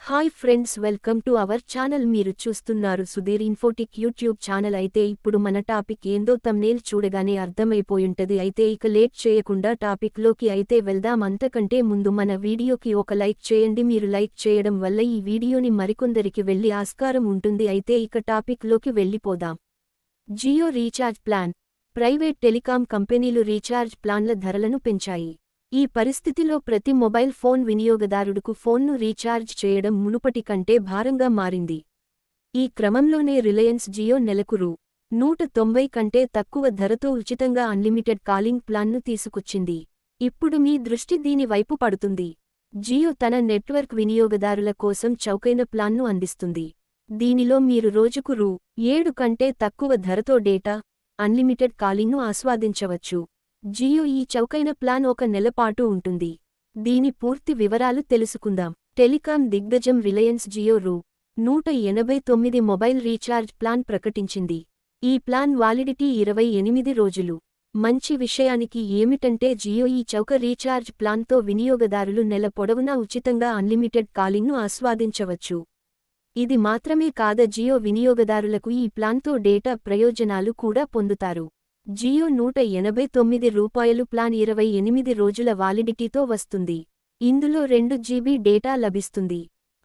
Hi friends, welcome to our channel. మీరు చూస్తున్నారు Sudheer ఇన్ఫోటిక్ YouTube channel. అయితే ఇప్పుడు మన టాపిక్ ఏందో తమ్నేల్ చూడగానే అర్థమైపోయుంటది. అయితే ఇక లేట్ చేయకుండా టాపిక్ లోకి అయితే వెళ్దాం. అంతకంటే ముందు మన వీడియోకి ఒక లైక్ చేయండి. మీరు లైక్ చేయడం వల్ల ఈ వీడియోని మరికొందరికి వెళ్లి ఆస్కారం ఉంటుంది. అయితే ఇక టాపిక్ లోకి వెళ్లిపోదాం. Jio recharge plan. Private telecom కంపెనీలు రీఛార్జ్ ప్లాన్ల ధరలను పెంచాయి. ఈ పరిస్థితిలో ప్రతి మొబైల్ ఫోన్ వినియోగదారుడుకు ఫోన్ను రీఛార్జ్ చేయడం మునుపటి కంటే భారంగా మారింది. ఈ క్రమంలోనే రిలయన్స్ జియో నెలకు రూ. 190 కంటే తక్కువ ధరతో ఉచితంగా అన్లిమిటెడ్ కాలింగ్ ప్లాన్ను తీసుకొచ్చింది. ఇప్పుడు మీ దృష్టి దీని వైపు పడుతుంది. జియో తన నెట్వర్క్ వినియోగదారుల కోసం చౌకైన ప్లాన్ను అందిస్తుంది. దీనిలో మీరు రోజుకు రూ. 7 కంటే తక్కువ ధరతో డేటా, అన్లిమిటెడ్ కాలింగ్ను ఆస్వాదించవచ్చు. జియో ఈ చౌకైన ప్లాన్ ఒక నెల పాటు ఉంటుంది. దీని పూర్తి వివరాలు తెలుసుకుందాం. టెలికాం దిగ్గజం రిలయన్స్ జియో రూ. 189 మొబైల్ రీఛార్జ్ ప్లాన్ ప్రకటించింది. ఈ ప్లాన్ వాలిడిటీ 28 రోజులు. మంచి విషయానికి ఏమిటంటే జియో ఈ చౌక రీఛార్జ్ ప్లాన్తో వినియోగదారులు నెల పొడవునా ఉచితంగా అన్లిమిటెడ్ కాలింగ్ను ఆస్వాదించవచ్చు. ఇది మాత్రమే కాద, జియో వినియోగదారులకు ఈ ప్లాన్తో డేటా ప్రయోజనాలు కూడా పొందుతారు. జియో రూ. 189 ప్లాన్ 28 రోజుల వాలిడిటీతో వస్తుంది. ఇందులో 2 GB డేటా లభిస్తుంది.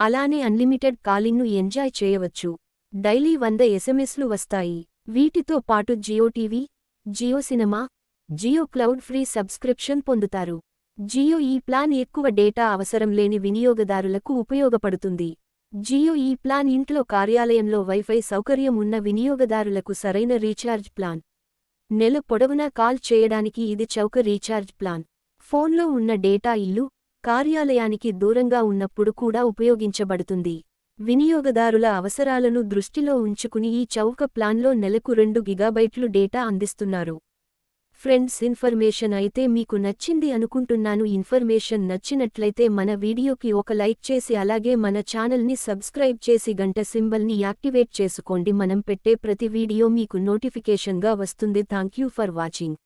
అలానే అన్లిమిటెడ్ కాలింగ్ను ఎంజాయ్ చేయవచ్చు. డైలీ 100 SMSలు వస్తాయి. వీటితో పాటు Jio TV, Jio cinema, Jio cloud free subscription పొందుతారు. జియో ఈ ప్లాన్ ఎక్కువ డేటా అవసరం లేని వినియోగదారులకు ఉపయోగపడుతుంది. జియో ఈ ప్లాన్ ఇంట్లో, కార్యాలయంలో వైఫై సౌకర్యం ఉన్న వినియోగదారులకు సరైన రీఛార్జ్ ప్లాన్. నెల పొడవునా కాల్ చేయడానికి ఇది చౌక రీఛార్జ్ ప్లాన్. ఫోన్లో ఉన్న డేటా ఇల్లు, కార్యాలయానికి దూరంగా ఉన్నప్పుడు కూడా ఉపయోగించబడుతుంది. వినియోగదారుల అవసరాలను దృష్టిలో ఉంచుకుని ఈ చౌక ప్లాన్లో నెలకు 2 GB డేటా అందిస్తున్నారు. ఫ్రెండ్స్, ఇన్ఫర్మేషన్ అయితే మీకు నచ్చింది అనుకుంటున్నాను. ఇన్ఫర్మేషన్ నచ్చినట్లయితే మన వీడియోకి ఒక లైక్ చేసి అలాగే మన ఛానల్ని సబ్స్క్రైబ్ చేసి గంట సింబల్ని యాక్టివేట్ చేసుకోండి. మనం పెట్టే ప్రతి వీడియో మీకు నోటిఫికేషన్గా వస్తుంది. Thank you for watching.